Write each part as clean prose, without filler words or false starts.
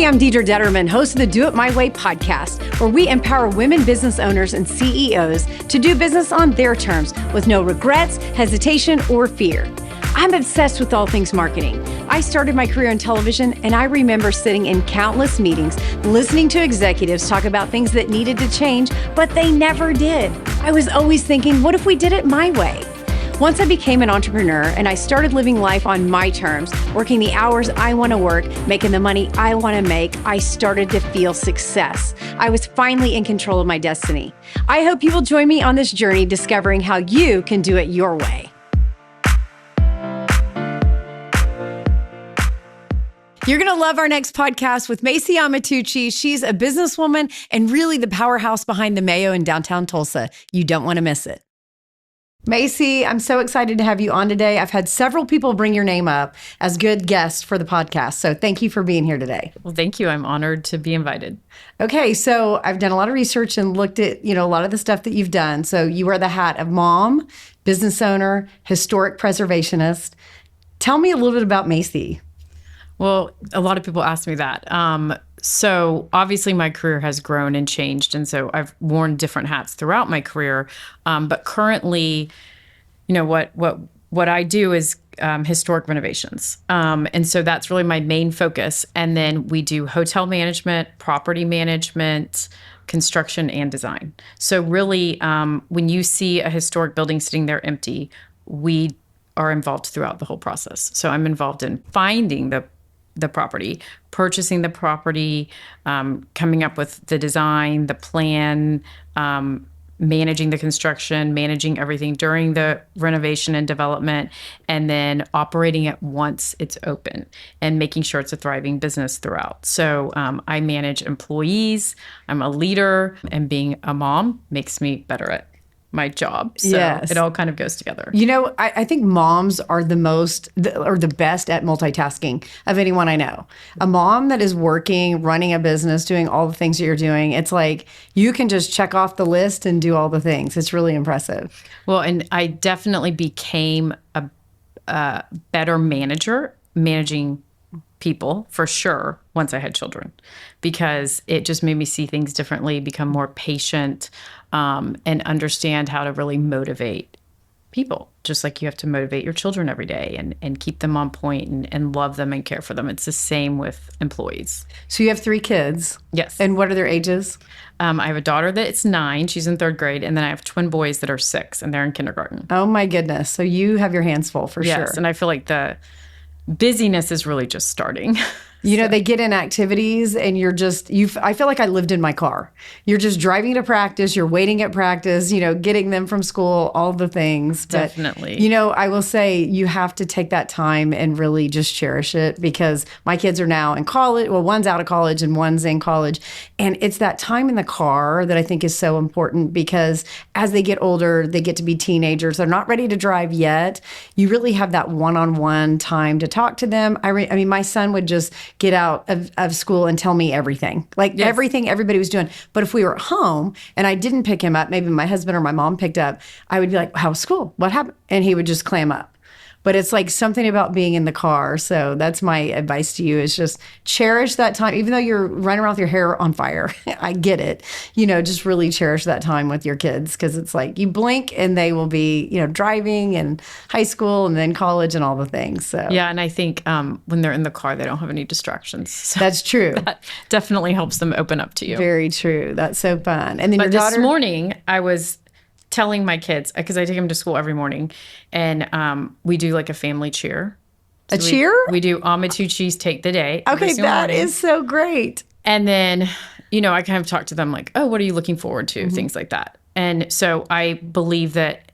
Hey, I'm Deidre Detterman, host of the Do It My Way podcast, where we empower women business owners and CEOs to do business on their terms with no regrets, hesitation, or fear. I'm obsessed with all things marketing. I started my career in television, and I remember sitting in countless meetings, listening to executives talk about things that needed to change, but they never did. I was always thinking, what if we did it my way? Once I became an entrepreneur and I started living life on my terms, working the hours I want to work, making the money I want to make, I started to feel success. I was finally in control of my destiny. I hope you will join me on this journey discovering how you can do it your way. You're going to love our next podcast with Macy Snyder-Amatucci. She's a businesswoman and really the powerhouse behind the Mayo in downtown Tulsa. You don't want to miss it. Macy, I'm so excited to have you on today. I've had several people bring your name up as good guests for the podcast. So thank you for being here today. Well, thank you. I'm honored to be invited. Okay, so I've done a lot of research and looked at, a lot of the stuff that you've done. So you wear the hat of mom, business owner, historic preservationist. Tell me a little bit about Macy. Well, a lot of people ask me that. So obviously my career has grown and changed. And so I've worn different hats throughout my career. But currently, what I do is historic renovations. And so that's really my main focus. And then we do hotel management, property management, construction, and design. So really, when you see a historic building sitting there empty, we are involved throughout the whole process. So I'm involved in finding the property, purchasing the property, coming up with the design, the plan, managing the construction, managing everything during the renovation and development, and then operating it once it's open and making sure it's a thriving business throughout. So I manage employees, I'm a leader, and being a mom makes me better at my job. So yes. It all kind of goes together. I think moms are the best at multitasking of anyone I know. A mom that is working, running a business, doing all the things that you're doing, it's like you can just check off the list and do all the things. It's really impressive. Well, and I definitely became a better manager, managing people for sure once I had children, because it just made me see things differently, become more patient, and understand how to really motivate people, just like you have to motivate your children every day and keep them on point and love them and care for them. It's the same with employees. So you have 3 kids? Yes. And what are their ages? I have a daughter that's 9, she's in 3rd grade, and then I have twin boys that are 6 and they're in kindergarten. Oh my goodness. So you have your hands full for sure. Yes, and I feel like the busyness is really just starting. They get in activities and I feel like I lived in my car. You're just driving to practice, you're waiting at practice, getting them from school, all the things. But, definitely. I will say you have to take that time and really just cherish it, because my kids are now in college. Well, one's out of college and one's in college. And it's that time in the car that I think is so important, because as they get older, they get to be teenagers. They're not ready to drive yet. You really have that one-on-one time to talk to them. I mean, my son would just get out of school and tell me everything, everything everybody was doing. But if we were at home and I didn't pick him up, maybe my husband or my mom picked up, I would be like, how was school? What happened? And he would just clam up. But it's like something about being in the car. So that's my advice to you, is just cherish that time. Even though you're running around with your hair on fire, I get it. Just really cherish that time with your kids, because it's like you blink and they will be, driving and high school and then college and all the things. So yeah, and I think when they're in the car, they don't have any distractions. So that's true. That definitely helps them open up to you. Very true. That's so fun. And then but your daughter. This morning, I was telling my kids, because I take them to school every morning, and we do like a family cheer. So cheer? We do Amatucci's Take the Day. Okay, that is so great. And then, I kind of talk to them like, oh, what are you looking forward to? Mm-hmm. Things like that. And so I believe that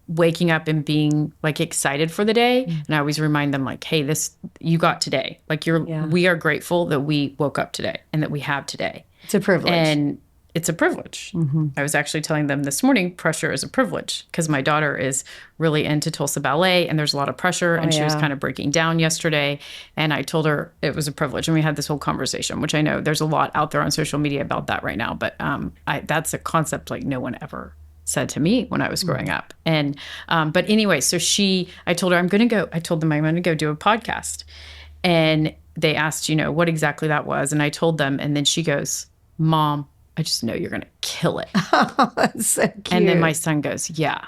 waking up and being like excited for the day, and I always remind them like, hey, you got today. Like we are grateful that we woke up today and that we have today. It's a privilege. And it's a privilege. Mm-hmm. I was actually telling them this morning, pressure is a privilege, because my daughter is really into Tulsa Ballet and there's a lot of pressure, and she was kind of breaking down yesterday. And I told her it was a privilege. And we had this whole conversation, which I know there's a lot out there on social media about that right now. But that's a concept like no one ever said to me when I was growing up. And but anyway, so I told her I told them I'm going to go do a podcast. And they asked, what exactly that was. And I told them. And then she goes, Mom, I just know you're going to kill it. Oh, that's so cute. And then my son goes, yeah,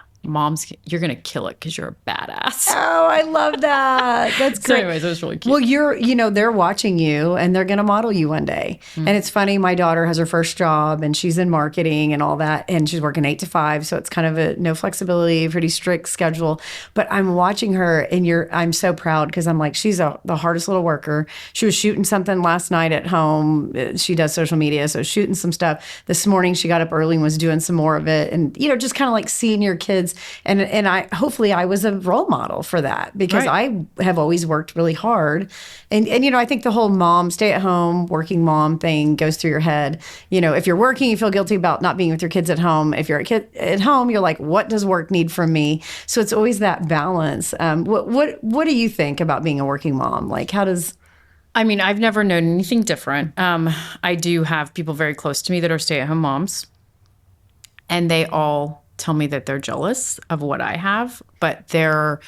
you're going to kill it because you're a badass. Oh, I love that. That's great. So anyways, it was really cute. Well, they're watching you and they're going to model you one day. And it's funny. My daughter has her first job and she's in marketing and all that. And she's working 8 to 5. So it's kind of a no flexibility, pretty strict schedule. But I'm watching her and I'm so proud because I'm like, she's the hardest little worker. She was shooting something last night at home. She does social media. So shooting some stuff. This morning she got up early and was doing some more of it. And, just kind of like seeing your kids. And hopefully I was a role model for that because I have always worked really hard. And I think the whole stay at home, working mom thing goes through your head. If you're working, you feel guilty about not being with your kids at home. If you're a kid at home, you're like, what does work need from me? So it's always that balance. What do you think about being a working mom? Like, how does... I mean, I've never known anything different. I do have people very close to me that are stay-at-home moms, and they all tell me that they're jealous of what I have, but they're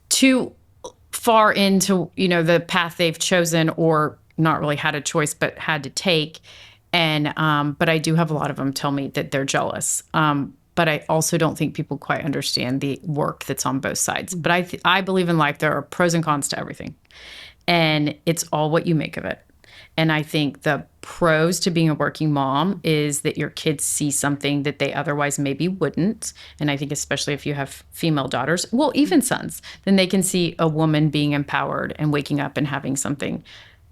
too far into, the path they've chosen or not really had a choice, but had to take. And, but I do have a lot of them tell me that they're jealous. But I also don't think people quite understand the work that's on both sides. But I believe in life, there are pros and cons to everything. And it's all what you make of it. And I think the pros to being a working mom is that your kids see something that they otherwise maybe wouldn't. And I think especially if you have female daughters, well, even sons, then they can see a woman being empowered and waking up and having something,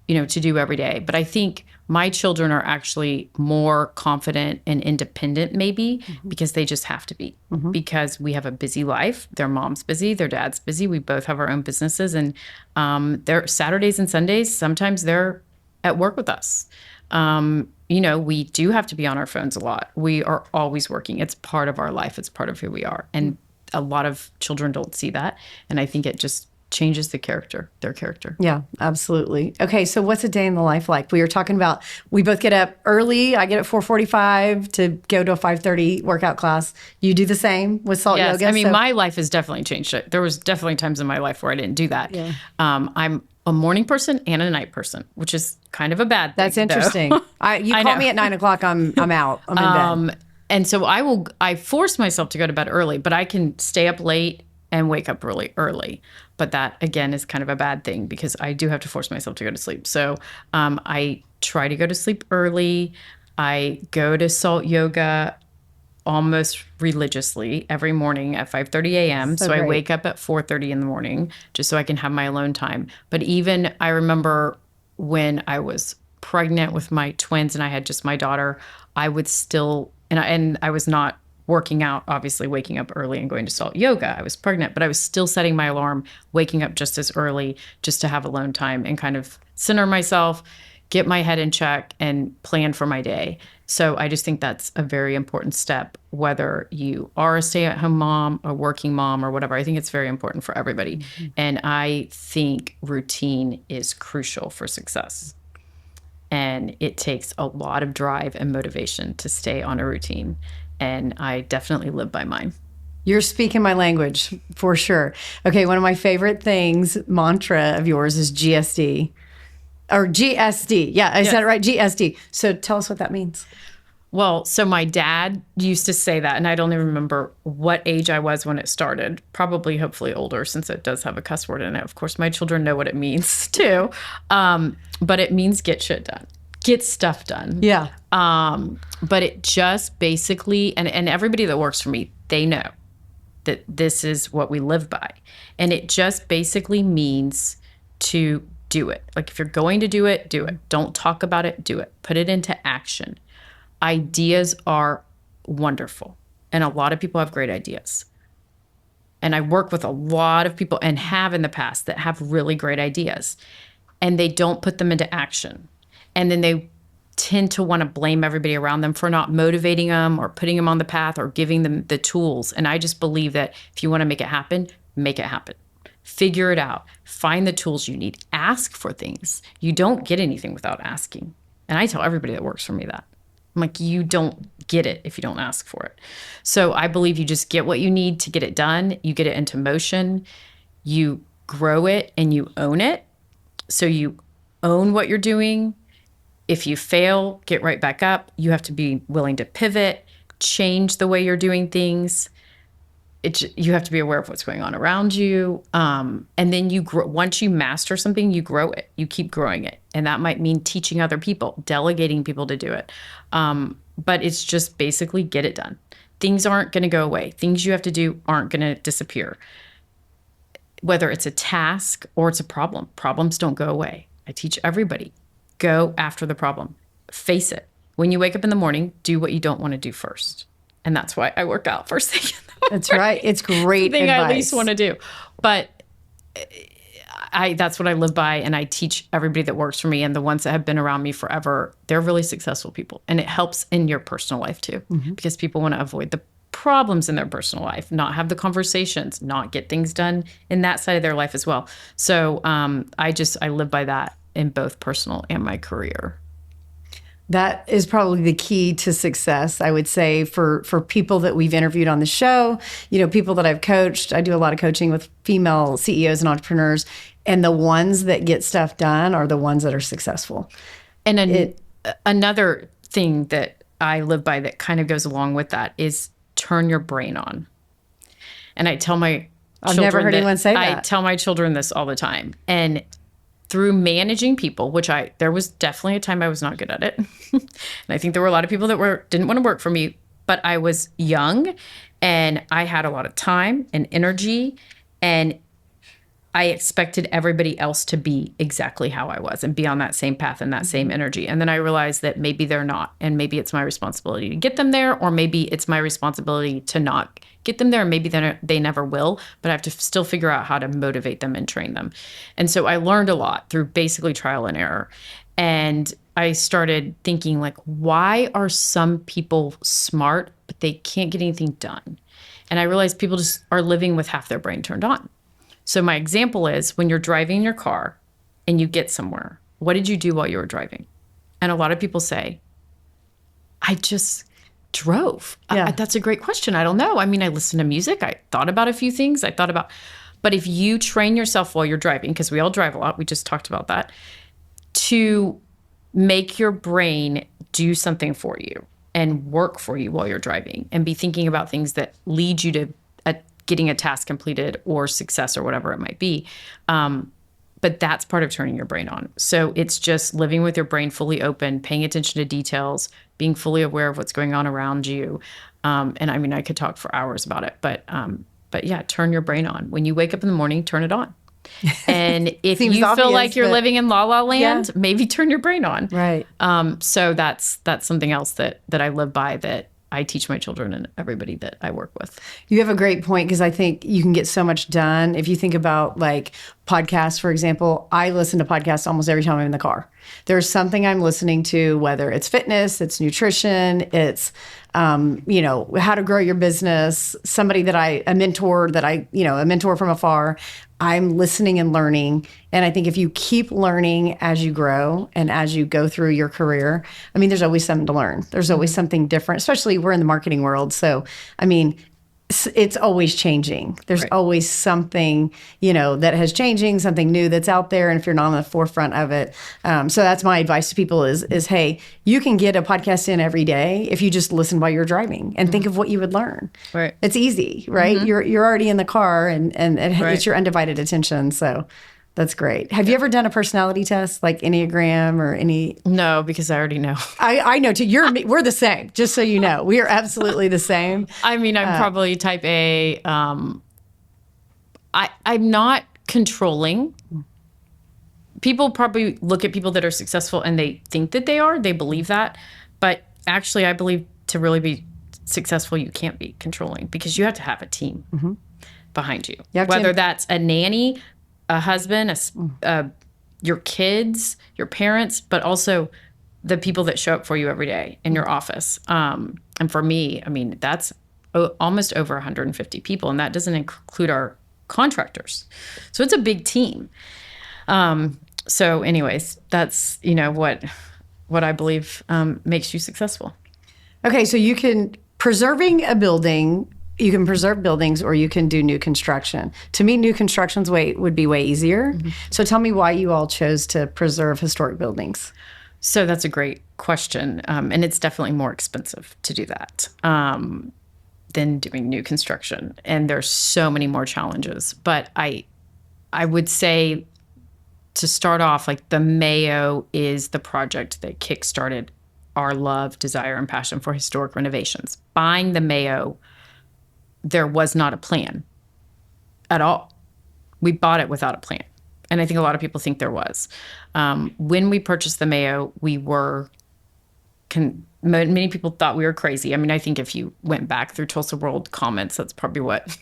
to do every day. But I think my children are actually more confident and independent maybe because they just have to be. Because we have a busy life. Their mom's busy, their dad's busy. We both have our own businesses. And they're Saturdays and Sundays, sometimes they're at work with us. We do have to be on our phones a lot. We are always working. It's part of our life. It's part of who we are. And a lot of children don't see that. And I think it just changes their character. Yeah, absolutely. Okay, so what's a day in the life like? We were talking about, we both get up early. I get up 4:45 to go to a 5:30 workout class. You do the same with salt yoga? I mean, my life has definitely changed. There was definitely times in my life where I didn't do that. Yeah. I'm a morning person and a night person, which is kind of a bad thing. That's interesting. You call me at 9 o'clock, I'm out. I'm in bed. And so I force myself to go to bed early, but I can stay up late and wake up really early. But that, again, is kind of a bad thing because I do have to force myself to go to sleep. So I try to go to sleep early. I go to salt yoga almost religiously every morning at 5:30 a.m. So I wake up at 4:30 in the morning just so I can have my alone time. But even I remember when I was pregnant with my twins and I had just my daughter, I would still, and I was not working out, obviously waking up early and going to salt yoga. I was pregnant, but I was still setting my alarm, waking up just as early just to have alone time and kind of center myself, get my head in check and plan for my day. So I just think that's a very important step, whether you are a stay-at-home mom, a working mom, or whatever. I think it's very important for everybody. And I think routine is crucial for success. And it takes a lot of drive and motivation to stay on a routine. And I definitely live by mine. You're speaking my language for sure. Okay, one of my favorite things, mantra of yours is GSD. Or GSD. Yeah, I said it right, GSD. So tell us what that means. Well, so my dad used to say that, and I don't even remember what age I was when it started. Probably, hopefully older, since it does have a cuss word in it. Of course, my children know what it means too. But it means get shit done. Get stuff done. Yeah. But it just basically, and everybody that works for me, they know that this is what we live by. And it just basically means to do it. Like if you're going to do it, do it. Don't talk about it, do it. Put it into action. Ideas are wonderful. And a lot of people have great ideas. And I work with a lot of people and have in the past that have really great ideas. And they don't put them into action. And then they tend to want to blame everybody around them for not motivating them or putting them on the path or giving them the tools. And I just believe that if you want to make it happen, make it happen. Figure it out. Find the tools you need. Ask for things. You don't get anything without asking. And I tell everybody that works for me that. I'm like, you don't get it if you don't ask for it. So I believe you just get what you need to get it done. You get it into motion. You grow it and you own it. So you own what you're doing. If you fail, get right back up. You have to be willing to pivot, change the way you're doing things. You have to be aware of what's going on around you. And then you grow. Once you master something, you grow it. You keep growing it. And that might mean teaching other people, delegating people to do it. But it's just basically get it done. Things aren't going to go away. Things you have to do aren't going to disappear. Whether it's a task or it's a problem, problems don't go away. I teach everybody, go after the problem. Face it. When you wake up in the morning, do what you don't want to do first. And that's why I work out first thing in the morning. That's right. It's great thing advice. I at least want to do. But that's what I live by, and I teach everybody that works for me, and the ones that have been around me forever, they're really successful people. And it helps in your personal life too, because people want to avoid the problems in their personal life, not have the conversations, not get things done in that side of their life as well. So I live by that in both personal and my career. That is probably the key to success, I would say, for people that we've interviewed on the show, people that I've coached. I do a lot of coaching with female CEOs and entrepreneurs, and the ones that get stuff done are the ones that are successful. And another thing that I live by that kind of goes along with that is turn your brain on. And I tell my I've never heard anyone say that. I tell my children this all the time. And through managing people, which there was definitely a time I was not good at it. And I think there were a lot of people that didn't want to work for me, but I was young and I had a lot of time and energy, and I expected everybody else to be exactly how I was and be on that same path and that same energy. And then I realized that maybe they're not, and maybe it's my responsibility to get them there, or maybe it's my responsibility to not get them there, and maybe they never will, but I have to still figure out how to motivate them and train them. And so I learned a lot through basically trial and error. And I started thinking, like, why are some people smart, but they can't get anything done? And I realized people just are living with half their brain turned on. So my example is when you're driving your car and you get somewhere, what did you do while you were driving? And a lot of people say, I just drove. Yeah. That's a great question. I don't know. I mean, I listened to music. I thought about a few things. But if you train yourself while you're driving, because we all drive a lot, we just talked about that, to make your brain do something for you and work for you while you're driving and be thinking about things that lead you to getting a task completed or success or whatever it might be. But that's part of turning your brain on. So it's just living with your brain fully open, paying attention to details, being fully aware of what's going on around you. And I mean, I could talk for hours about it, but yeah, turn your brain on. When you wake up in the morning, turn it on. And if you feel like you're living in la la land, maybe turn your brain on. Right. So that's something else that I live by, that I teach my children and everybody that I work with. You have a great point, because I think you can get so much done. If you think about like podcasts, for example, I listen to podcasts almost every time I'm in the car. There's something I'm listening to, whether it's fitness, it's nutrition, it's, how to grow your business, a mentor from afar. I'm listening and learning. And I think if you keep learning as you grow and as you go through your career, I mean, there's always something to learn. There's always something different, especially we're in the marketing world. So, I mean, it's always changing. There's always something, that has changing, something new that's out there. And if you're not on the forefront of it. So that's my advice to people is, hey, you can get a podcast in every day if you just listen while you're driving and think of what you would learn. Right. It's easy, right? You're already in the car and it's your undivided attention. So that's great. Have you ever done a personality test, like Enneagram or any? No, because I already know. I know too. We're the same, just so you know. We are absolutely the same. I mean, I'm probably type A. I'm not controlling. People probably look at people that are successful and they think that they believe that. But actually, I believe to really be successful, you can't be controlling, because you have to have a team behind you. Whether that's a nanny, a husband, your kids, your parents, but also the people that show up for you every day in your office. And for me, I mean, that's almost over 150 people, and that doesn't include our contractors. So it's a big team. So anyways, that's, what I believe makes you successful. Okay, so preserving a building you can preserve buildings or you can do new construction. To me, new construction's would be way easier. So tell me why you all chose to preserve historic buildings. So that's a great question. And it's definitely more expensive to do that than doing new construction. And there's so many more challenges. But I would say, to start off, like, the Mayo is the project that kickstarted our love, desire, and passion for historic renovations. Buying the Mayo, there was not a plan at all. We bought it without a plan. And I think a lot of people think there was. When we purchased the Mayo, many people thought we were crazy. I mean, I think if you went back through Tulsa World comments, that's probably what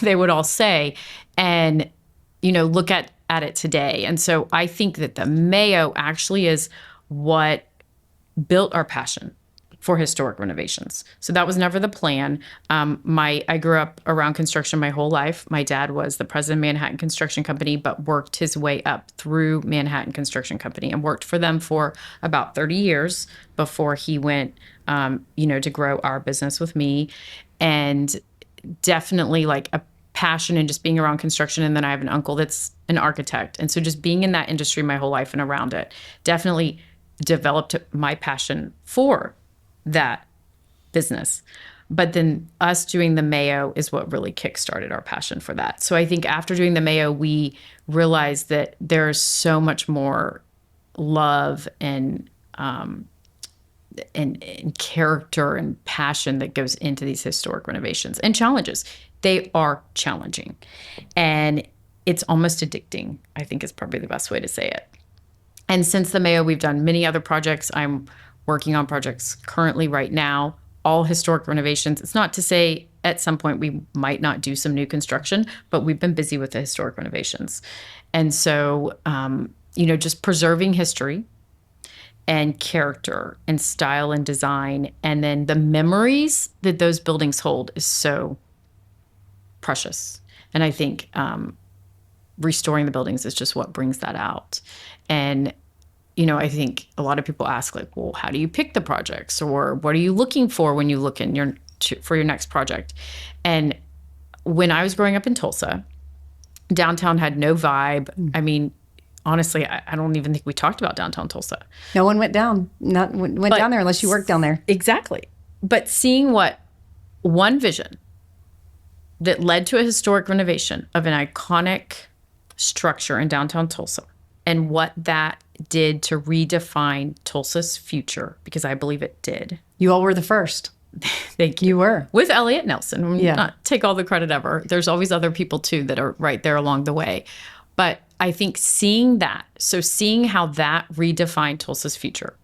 they would all say. And, look at it today. And so I think that the Mayo actually is what built our passion for historic renovations. So that was never the plan. I grew up around construction my whole life. My dad was the president of Manhattan Construction Company, but worked his way up through Manhattan Construction Company and worked for them for about 30 years before he went, to grow our business with me. And definitely like a passion in just being around construction. And then I have an uncle that's an architect. And so just being in that industry my whole life and around it definitely developed my passion for that business. But then us doing the Mayo is what really kickstarted our passion for that. So I think after doing the Mayo, we realized that there's so much more love and character and passion that goes into these historic renovations and challenges. They are challenging, and it's almost addicting, I think is probably the best way to say it. And since the Mayo, we've done many other projects. I'm working on projects currently right now, all historic renovations. It's not to say at some point we might not do some new construction, but we've been busy with the historic renovations. And so, just preserving history and character and style and design, and then the memories that those buildings hold is so precious. And I think restoring the buildings is just what brings that out. And I think a lot of people ask, like, well, how do you pick the projects, or what are you looking for when you look in for your next project? And when I was growing up in Tulsa, downtown had no vibe. I mean, honestly, I don't even think we talked about downtown Tulsa. No one went down down there unless you worked down there. Exactly. But seeing what one vision that led to a historic renovation of an iconic structure in downtown Tulsa, and what that did to redefine Tulsa's future, because I believe it did. You all were the first. Thank you. You were. With Elliott Nelson. Yeah. Not take all the credit ever. There's always other people too that are right there along the way. But I think seeing how that redefined Tulsa's future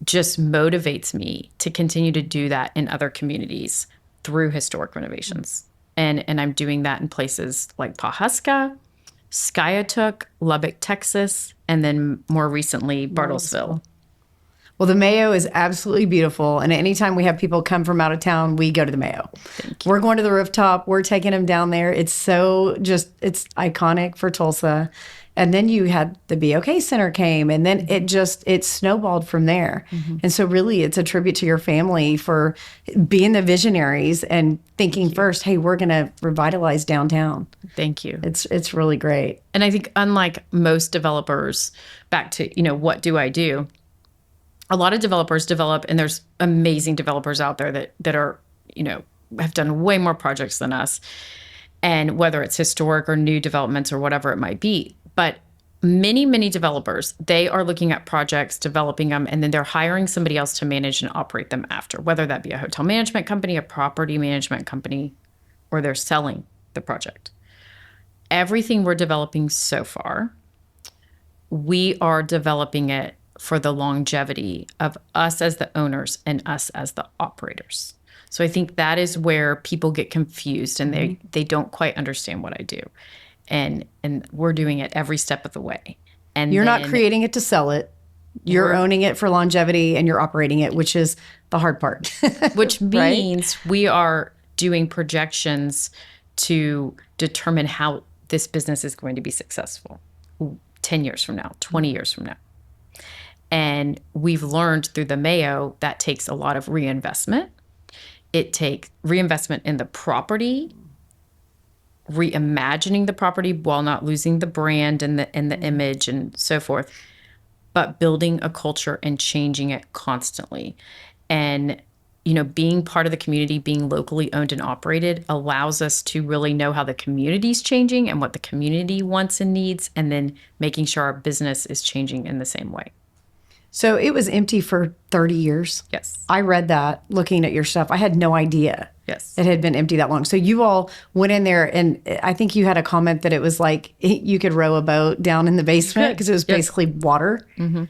just motivates me to continue to do that in other communities through historic renovations. And I'm doing that in places like Pawhuska, Skiatook, Lubbock, Texas, and then more recently, Bartlesville. Well, the Mayo is absolutely beautiful. And anytime we have people come from out of town, we go to the Mayo. Thank you. We're going to the rooftop. We're taking them down there. It's it's iconic for Tulsa. And then you had the BOK Center came, and then it snowballed from there. Mm-hmm. And so really it's a tribute to your family for being the visionaries and thinking first, hey, we're going to revitalize downtown. Thank you. It's really great. And I think unlike most developers, back to, what do I do? A lot of developers develop, and there's amazing developers out there that are, have done way more projects than us. And whether it's historic or new developments or whatever it might be. But many, many developers, they are looking at projects, developing them, and then they're hiring somebody else to manage and operate them after, whether that be a hotel management company, a property management company, or they're selling the project. Everything we're developing so far, we are developing it for the longevity of us as the owners and us as the operators. So I think that is where people get confused and they don't quite understand what I do. And we're doing it every step of the way. And you're not creating it to sell it. You're owning it for longevity, and you're operating it, which is the hard part. Which means right? We are doing projections to determine how this business is going to be successful 10 years from now, 20 years from now. And we've learned through the Mayo that takes a lot of reinvestment. it takes reinvestment in the property, reimagining the property while not losing the brand and the image and so forth, but building a culture and changing it constantly. And, being part of the community, being locally owned and operated allows us to really know how the community's changing and what the community wants and needs, and then making sure our business is changing in the same way. So it was empty for 30 years. Yes. I read that looking at your stuff. I had no idea Yes. it had been empty that long. So you all went in there, and I think you had a comment that it was like you could row a boat down in the basement because it was basically water. Mm-hmm.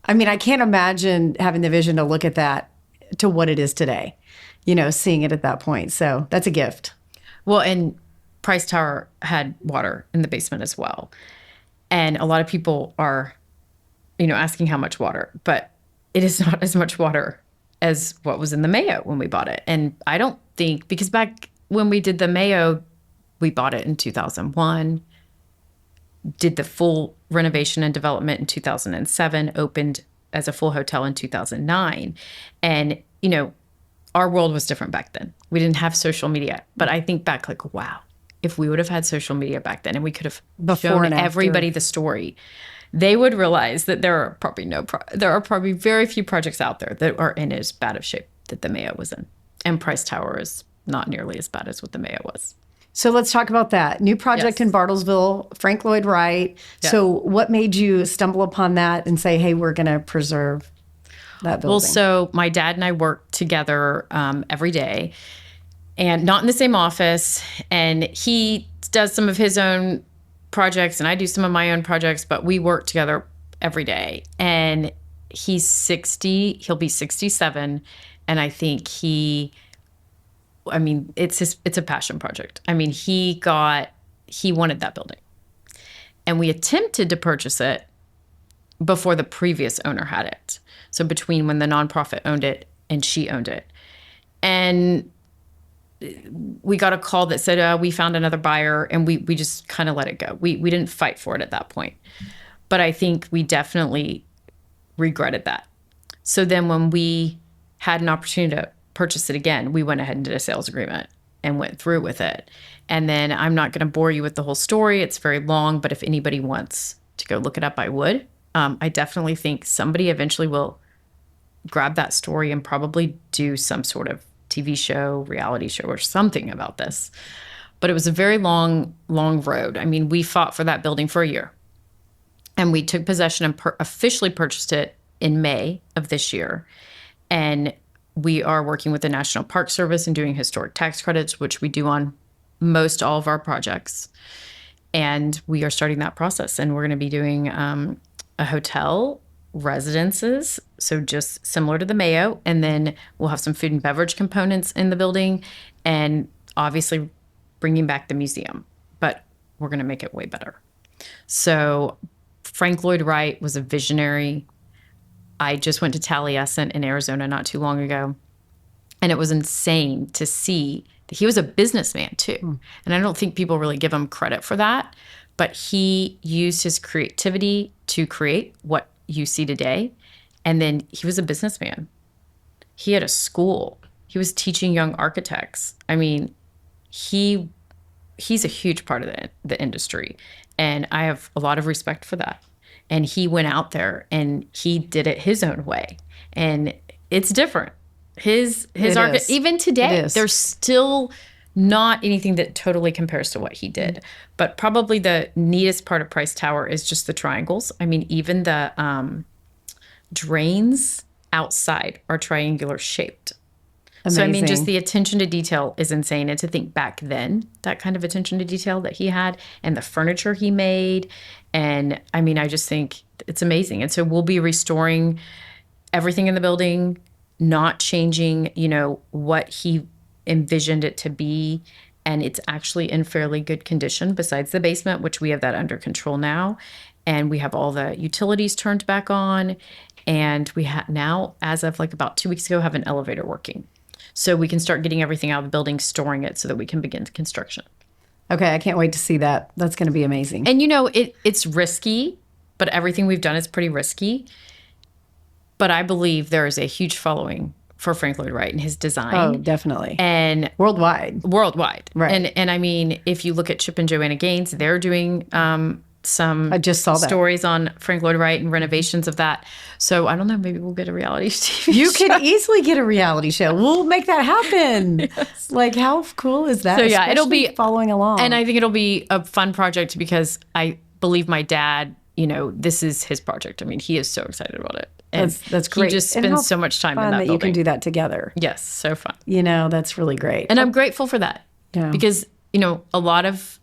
I mean, I can't imagine having the vision to look at that to what it is today, seeing it at that point. So that's a gift. Well, and Price Tower had water in the basement as well. And a lot of people are, asking how much water, but it is not as much water as what was in the Mayo when we bought it. And I don't think, because back when we did the Mayo, we bought it in 2001, did the full renovation and development in 2007, opened as a full hotel in 2009. And, our world was different back then. We didn't have social media. But I think back like, wow, if we would have had social media back then and we could have shown everybody the story, they would realize that there are probably very few projects out there that are in as bad of shape that the Mayo was in. And Price Tower is not nearly as bad as what the Mayo was. So let's talk about that. New project in Bartlesville, Frank Lloyd Wright. Yeah. So what made you stumble upon that and say, hey, we're going to preserve that building? Well, so my dad and I work together every day, and not in the same office. And he does some of his own projects and I do some of my own projects, but we work together every day. And he's 60, he'll be 67. And I think it's a passion project. I mean, he wanted that building. And we attempted to purchase it before the previous owner had it. So between when the nonprofit owned it and she owned it. And we got a call that said, we found another buyer, and we just kind of let it go. We didn't fight for it at that point. But I think we definitely regretted that. So then when we had an opportunity to purchase it again, we went ahead and did a sales agreement and went through with it. And then I'm not going to bore you with the whole story. It's very long, but if anybody wants to go look it up, I would. I definitely think somebody eventually will grab that story and probably do some sort of TV show, reality show, or something about this. But it was a very long, long road. I mean, we fought for that building for a year. And we took possession and officially purchased it in May of this year. And we are working with the National Park Service and doing historic tax credits, which we do on most all of our projects. And we are starting that process. And we're going to be doing a hotel, residences, so just similar to the Mayo. And then we'll have some food and beverage components in the building. And obviously bringing back the museum. But we're going to make it way better. So Frank Lloyd Wright was a visionary. I just went to Taliesin in Arizona not too long ago. And it was insane to see that he was a businessman too. And I don't think people really give him credit for that. But he used his creativity to create what you see today. And then he was a businessman. He had a school. He was teaching young architects. I mean, he's a huge part of the industry. And I have a lot of respect for that. And he went out there and he did it his own way. And it's different. His art, even today, there's still not anything that totally compares to what he did. But probably the neatest part of Price Tower is just the triangles. I mean, even the drains outside are triangular shaped. Amazing. So, I mean, just the attention to detail is insane. And to think back then, that kind of attention to detail that he had and the furniture he made. And I mean, I just think it's amazing. And so we'll be restoring everything in the building, not changing, what he envisioned it to be. And it's actually in fairly good condition besides the basement, which we have that under control now. And we have all the utilities turned back on. And we now, as of like about 2 weeks ago, have an elevator working. So we can start getting everything out of the building, storing it so that we can begin construction. Okay, I can't wait to see that. That's going to be amazing. And it's risky, but everything we've done is pretty risky. But I believe there is a huge following for Frank Lloyd Wright and his design. Oh, definitely. And worldwide. Right. And I mean, if you look at Chip and Joanna Gaines, they're doing some I just saw that. stories on Frank Lloyd Wright and renovations of that. So I don't know, maybe we'll get a reality TV You show. could easily get a reality show. We'll make that happen. Yes. Like, how cool is that? So yeah, it'll be following along. And I think it'll be a fun project because I believe my dad, you know, this is his project. I mean, he is so excited about it. And that's great. He just spends so much time in that building. You can do that together. Yes, so fun. You know, that's really great. And I'm grateful for that. Yeah. Because, you know, a lot of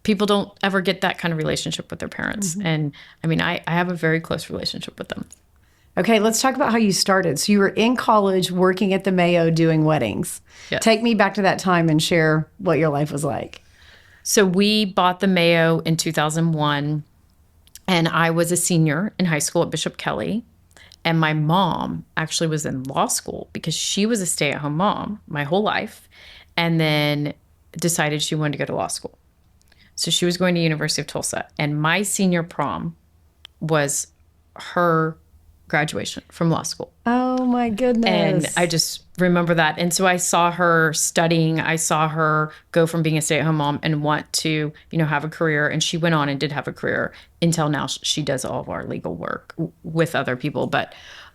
people don't ever get that kind of relationship with their parents. Mm-hmm. And I mean, I have a very close relationship with them. Okay, let's talk about how you started. So you were in college working at the Mayo doing weddings. Yes. Take me back to that time and share what your life was like. So we bought the Mayo in 2001, and I was a senior in high school at Bishop Kelly. And my mom actually was in law school because she was a stay-at-home mom my whole life, and then decided she wanted to go to law school. So she was going to University of Tulsa. And my senior prom was her graduation from law school. Oh, my goodness. And I just remember that. And so I saw her studying. I saw her go from being a stay-at-home mom and want to, you know, have a career. And she went on and did have a career until now. She does all of our legal work with other people. But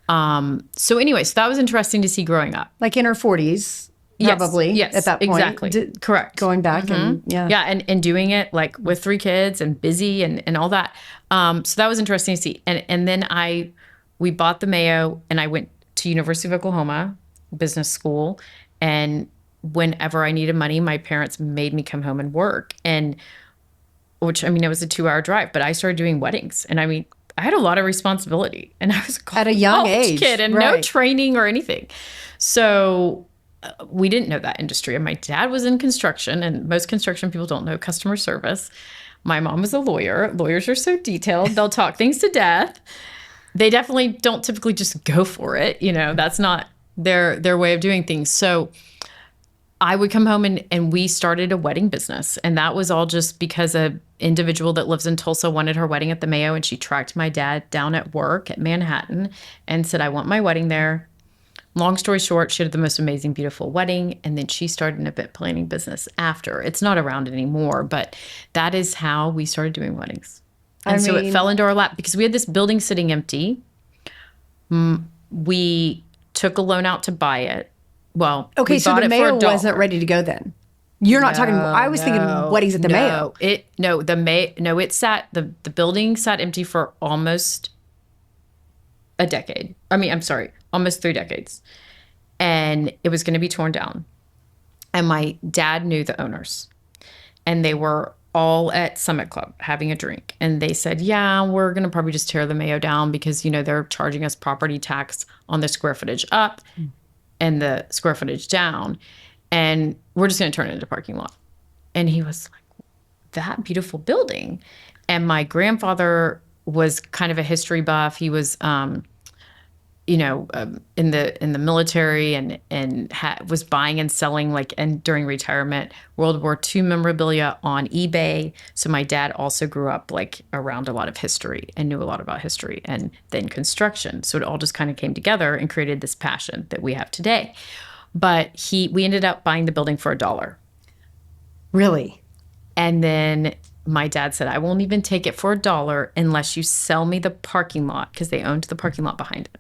so anyway, so that was interesting to see growing up. Like in her 40s. Probably. Yes, at that point. Exactly. Correct. Going back and and doing it like with 3 kids and busy and all that. So that was interesting to see. And then we bought the Mayo, and I went to University of Oklahoma business school. And whenever I needed money, my parents made me come home and work. And which, I mean, it was a 2-hour drive, but I started doing weddings. And I mean, I had a lot of responsibility, and I was at a young age kid and no training or anything. So we didn't know that industry. And my dad was in construction, and most construction people don't know customer service. My mom was a lawyer. Lawyers are so detailed. They'll talk things to death. They definitely don't typically just go for it. You know, that's not their way of doing things. So I would come home and we started a wedding business. And that was all just because an individual that lives in Tulsa wanted her wedding at the Mayo. And she tracked my dad down at work at Manhattan and said, I want my wedding there. Long story short, she had the most amazing, beautiful wedding. And then she started an event planning business after. It's not around anymore, but that is how we started doing weddings. And so it fell into our lap because we had this building sitting empty. We took a loan out to buy it. Well, okay, so the Mayo wasn't ready to go then. You're not talking. I was thinking weddings at the Mayo. The building sat empty for almost a decade. I mean, I'm sorry, almost 3 decades, and it was going to be torn down. And my dad knew the owners, and they were all at Summit Club having a drink. And they said, yeah, we're going to probably just tear the Mayo down because, you know, they're charging us property tax on the square footage up and the square footage down. And we're just going to turn it into a parking lot. And he was like, that beautiful building. And my grandfather was kind of a history buff. He was, in the military and was buying and selling and during retirement World War II memorabilia on eBay. So my dad also grew up around a lot of history and knew a lot about history and then construction. So it all just kind of came together and created this passion that we have today. But we ended up buying the building for $1. Really? And then my dad said, I won't even take it for $1 unless you sell me the parking lot, because they owned the parking lot behind it.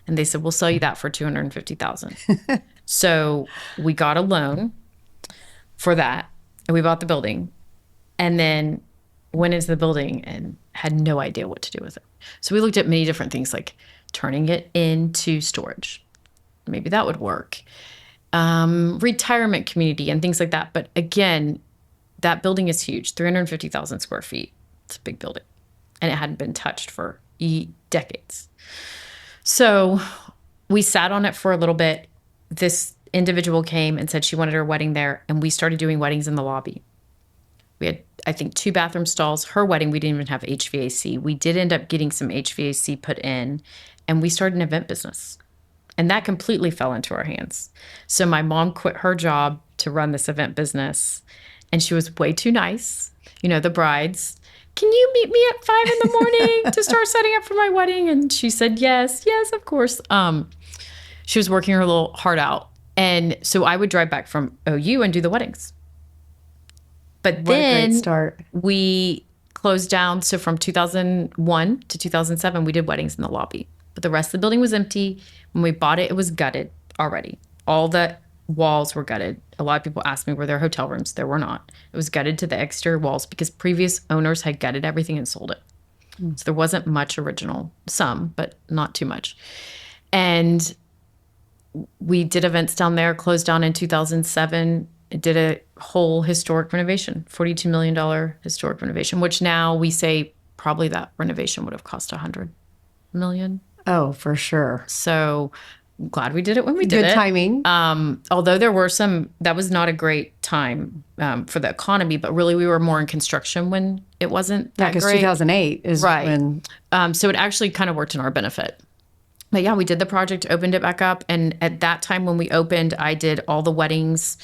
And they said, we'll sell you that for $250,000. So we got a loan for that, and we bought the building, and then went into the building and had no idea what to do with it. So we looked at many different things, like turning it into storage. Maybe that would work. Retirement community and things like that. But again, that building is huge, 350,000 square feet. It's a big building. And it hadn't been touched for decades. So we sat on it for a little bit. This individual came and said she wanted her wedding there, and we started doing weddings in the lobby. We had, I think, 2 bathroom stalls. Her wedding, we didn't even have HVAC. We did end up getting some HVAC put in, and we started an event business. And that completely fell into our hands. So my mom quit her job to run this event business, and she was way too nice. You know, the brides, can you meet me at 5 a.m. to start setting up for my wedding? And she said, yes, of course. She was working her little heart out. And so I would drive back from OU and do the weddings. But What a then great start. we closed down. So from 2001 to 2007, we did weddings in the lobby. But the rest of the building was empty. When we bought it, it was gutted already. All the walls were gutted. A lot of people asked me, were there hotel rooms? There were not. It was gutted to the exterior walls because previous owners had gutted everything and sold it. So there wasn't much original. Some, but not too much. And we did events down there, closed down in 2007. It did a whole historic renovation, $42 million historic renovation, which now we say probably that renovation would have cost $100 million. Oh, for sure. So I'm glad we did it when we did it. Good timing. Although there were that was not a great time for the economy, but really we were more in construction when it wasn't that Because great. 2008 is Right. when. So it actually kind of worked in our benefit. But yeah, we did the project, opened it back up. And at that time when we opened, I did all the weddings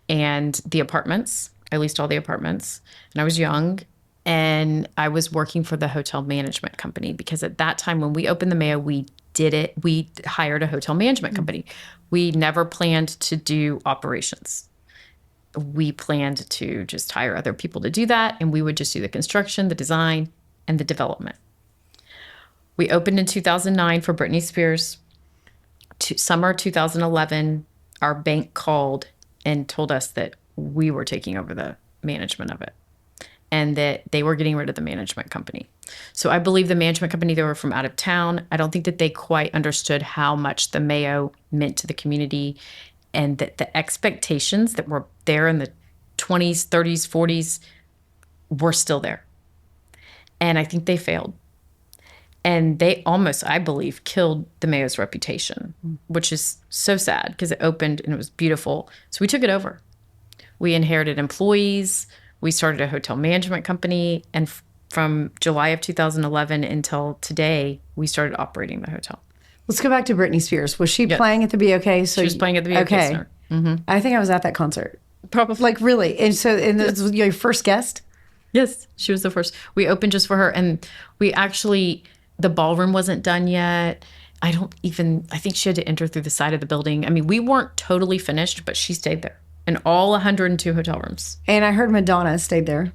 and the apartments, at least all the apartments. And I was young and I was working for the hotel management company because at that time when we opened the Mayo, we hired a hotel management company. We never planned to do operations. We planned to just hire other people to do that. And we would just do the construction, the design, and the development. We opened in 2009 for Britney Spears. Summer 2011, our bank called and told us that we were taking over the management of it and that they were getting rid of the management company. So I believe the management company, they were from out of town. I don't think that they quite understood how much the Mayo meant to the community and that the expectations that were there in the 20s, 30s, 40s were still there. And I think they failed. And they almost, I believe, killed the Mayo's reputation, which is so sad because it opened and it was beautiful. So we took it over. We inherited employees. We started a hotel management company. And from July of 2011 until today, we started operating the hotel. Let's go back to Britney Spears. Was she playing at the BOK? So She was playing at the BOK Center. I think I was at that concert. Probably. Like, really? And so, this was your first guest? Yes, she was the first. We opened just for her. And we actually, the ballroom wasn't done yet. I think she had to enter through the side of the building. I mean, we weren't totally finished, but she stayed there in all 102 hotel rooms. And I heard Madonna stayed there.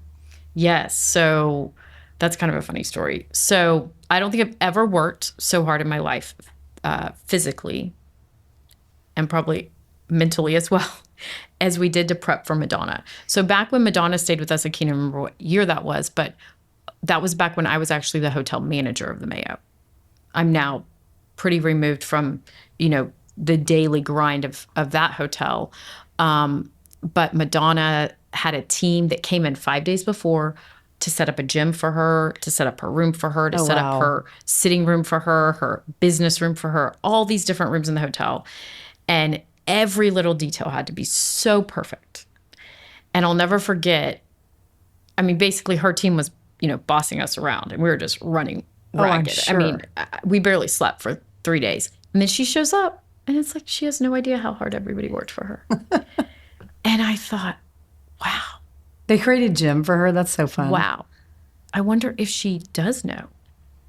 Yes. So that's kind of a funny story. So I don't think I've ever worked so hard in my life, physically and probably mentally as well, as we did to prep for Madonna. So back when Madonna stayed with us, I can't remember what year that was, but that was back when I was actually the hotel manager of the Mayo. I'm now pretty removed from, the daily grind of that hotel. But Madonna had a team that came in 5 days before to set up a gym for her, to set up her room for her, to set up her sitting room for her business room for her, all these different rooms in the hotel. And every little detail had to be so perfect. And I'll never forget, basically her team was, bossing us around and we were just running ragged. Sure. We barely slept for 3 days. And then she shows up and it's like she has no idea how hard everybody worked for her. And I thought, wow. They created a gym for her. That's so fun. Wow. I wonder if she does know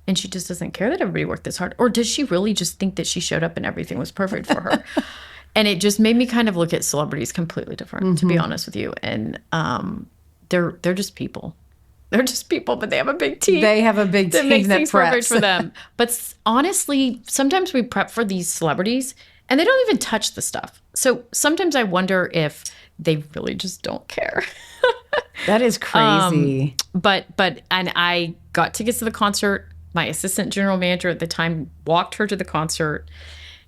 and she just doesn't care that everybody worked this hard. Or does she really just think that she showed up and everything was perfect for her? And it just made me kind of look at celebrities completely different, to be honest with you. And they're just people. They're just people, but they have a big team. They have a big team that makes that things preps. perfect for them. But honestly, sometimes we prep for these celebrities and they don't even touch the stuff. So sometimes I wonder if they really just don't care. That is crazy. But I got tickets to the concert. My assistant general manager at the time walked her to the concert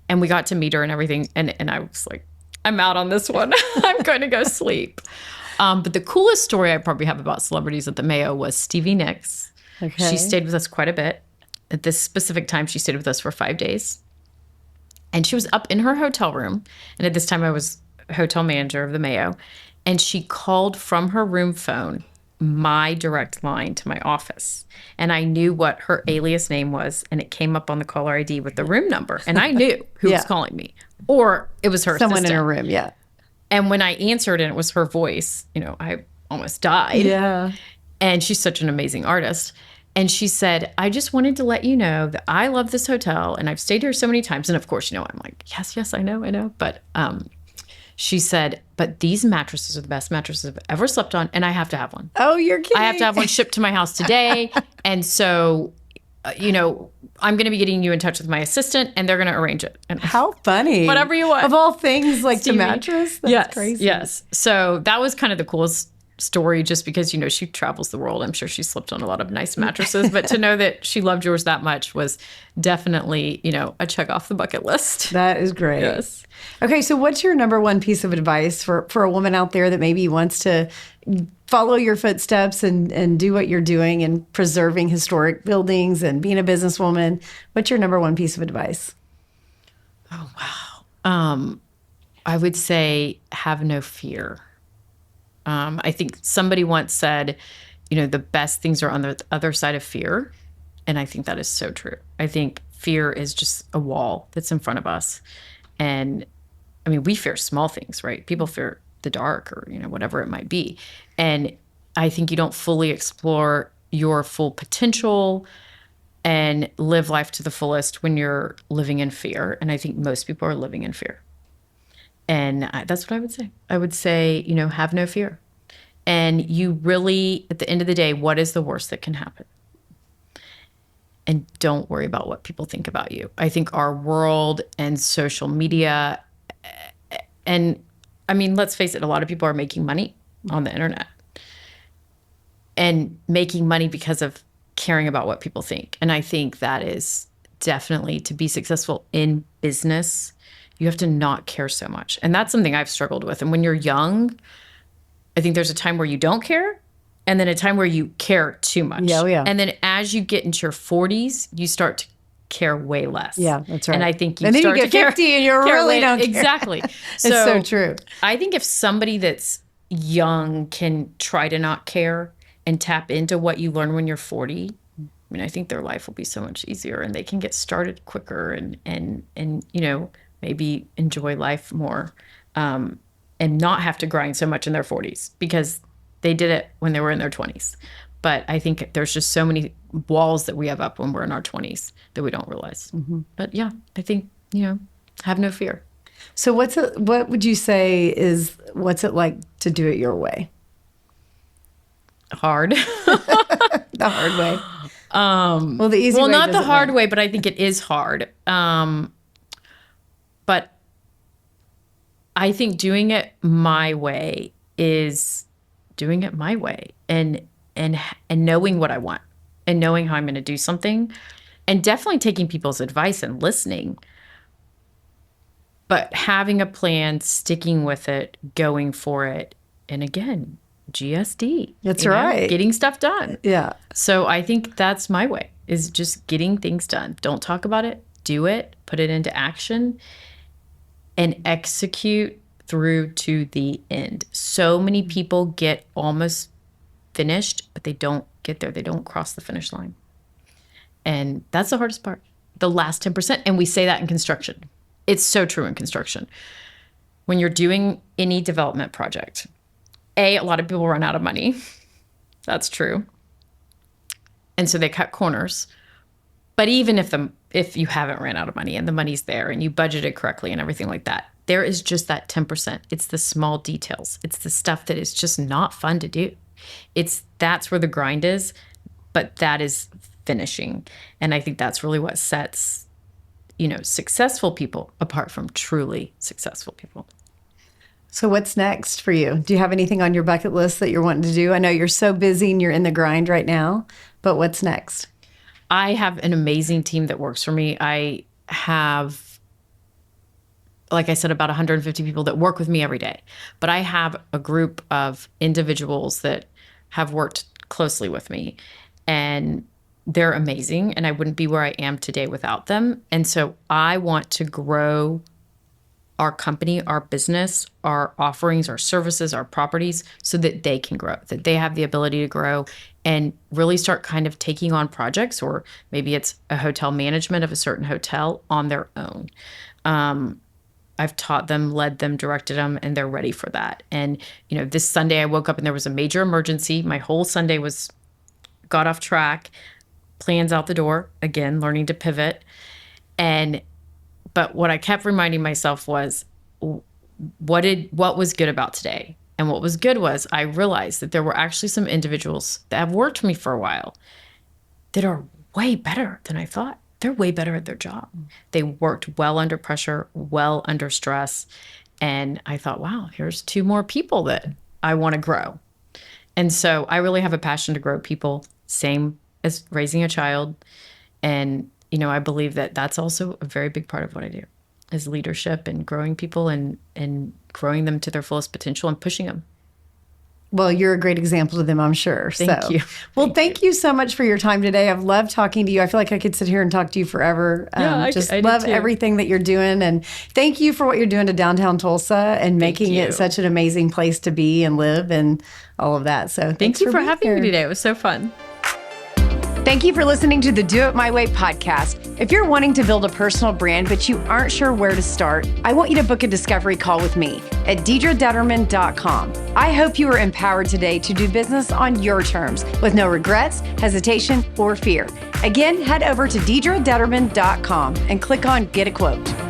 and we got to meet her and everything. And I was like, I'm out on this one. I'm going to go sleep. But the coolest story I probably have about celebrities at the Mayo was Stevie Nicks. Okay. She stayed with us quite a bit. At this specific time, she stayed with us for 5 days. And she was up in her hotel room. And at this time, I was hotel manager of the Mayo. And she called from her room phone my direct line to my office. And I knew what her alias name was. And it came up on the caller ID with the room number. And I knew who was calling me. Or it was her Someone assistant. in her room, yeah. And when I answered and it was her voice, I almost died. Yeah. And she's such an amazing artist. And she said, I just wanted to let you know that I love this hotel and I've stayed here so many times. And of course, I'm like, yes, I know. But she said, but these mattresses are the best mattresses I've ever slept on. And I have to have one. Oh, you're kidding. I have to have one shipped to my house today. And so, I'm going to be getting you in touch with my assistant and they're going to arrange it. And how funny. Whatever you want. Of all things, like Stevie. the mattress? That's crazy. Yes. So that was kind of the coolest story just because, she travels the world. I'm sure she slept on a lot of nice mattresses, but to know that she loved yours that much was definitely, a check off the bucket list. That is great. Yes. Okay. So what's your number one piece of advice for a woman out there that maybe wants to follow your footsteps and do what you're doing and preserving historic buildings and being a businesswoman? What's your number one piece of advice? Oh, wow. I would say have no fear. I think somebody once said, the best things are on the other side of fear. And I think that is so true. I think fear is just a wall that's in front of us. And we fear small things, right? People fear the dark or, whatever it might be. And I think you don't fully explore your full potential and live life to the fullest when you're living in fear. And I think most people are living in fear. And that's what I would say. I would say, have no fear. And you really, at the end of the day, what is the worst that can happen? And don't worry about what people think about you. I think our world and social media, and let's face it, a lot of people are making money on the internet and making money because of caring about what people think. And I think that is definitely, to be successful in business, you have to not care so much. And that's something I've struggled with. And when you're young, I think there's a time where you don't care and then a time where you care too much. Yeah. And then as you get into your 40s, you start to care way less. Yeah, that's right. And I think and then you get 50 and you really don't care. Exactly. It's so true. I think if somebody that's young can try to not care and tap into what you learn when you're 40, I think their life will be so much easier and they can get started quicker and maybe enjoy life more, and not have to grind so much in their 40s because they did it when they were in their 20s. But I think there's just so many walls that we have up when we're in our 20s that we don't realize. Mm-hmm. But yeah, I think, have no fear. So what would you say what's it like to do it your way? Hard. The hard way. Well, the easy way. Well, not the hard way, but I think it is hard. But I think doing it my way is doing it my way and knowing what I want and knowing how I'm going to do something and definitely taking people's advice and listening. But having a plan, sticking with it, going for it. And again, GSD. That's right. Getting stuff done. Yeah. So I think that's my way, is just getting things done. Don't talk about it. Do it. Put it into action. And execute through to the end. So many people get almost finished, but they don't get there. They don't cross the finish line. And that's the hardest part. The last 10%. And we say that in construction. It's so true in construction. When you're doing any development project, a lot of people run out of money. That's true. And so they cut corners. But even if you haven't ran out of money and the money's there and you budgeted correctly and everything like that, there is just that 10%. It's the small details. It's the stuff that is just not fun to do. That's where the grind is, but that is finishing. And I think that's really what sets, successful people apart from truly successful people. So what's next for you? Do you have anything on your bucket list that you're wanting to do? I know you're so busy and you're in the grind right now, but what's next? I have an amazing team that works for me. I have, like I said, about 150 people that work with me every day. But I have a group of individuals that have worked closely with me. And they're amazing. And I wouldn't be where I am today without them. And so I want to grow our company, our business, our offerings, our services, our properties, so that they can grow, that they have the ability to grow and really start kind of taking on projects, or maybe it's a hotel management of a certain hotel on their own. I've taught them, led them, directed them, and they're ready for that. And, this Sunday I woke up and there was a major emergency. My whole Sunday got off track. plans out the door, again, learning to pivot. But what I kept reminding myself was, what was good about today? And what was good was I realized that there were actually some individuals that have worked for me for a while that are way better than I thought. They're way better at their job. They worked well under pressure, well under stress. And I thought, wow, here's 2 more people that I want to grow. And so I really have a passion to grow people, same as raising a child. And, I believe that that's also a very big part of what I do, is leadership and growing people and growing them to their fullest potential and pushing them. Well, you're a great example to them, I'm sure. Thank you. Well, thank you so much for your time today. I've loved talking to you. I feel like I could sit here and talk to you forever. I love everything that you're doing. And thank you for what you're doing to downtown Tulsa and making it such an amazing place to be and live and all of that. So thank you for having me today. It was so fun. Thank you for listening to the Do It My Way podcast. If you're wanting to build a personal brand, but you aren't sure where to start, I want you to book a discovery call with me at deidredetterman.com. I hope you are empowered today to do business on your terms with no regrets, hesitation, or fear. Again, head over to deidredetterman.com and click on Get a Quote.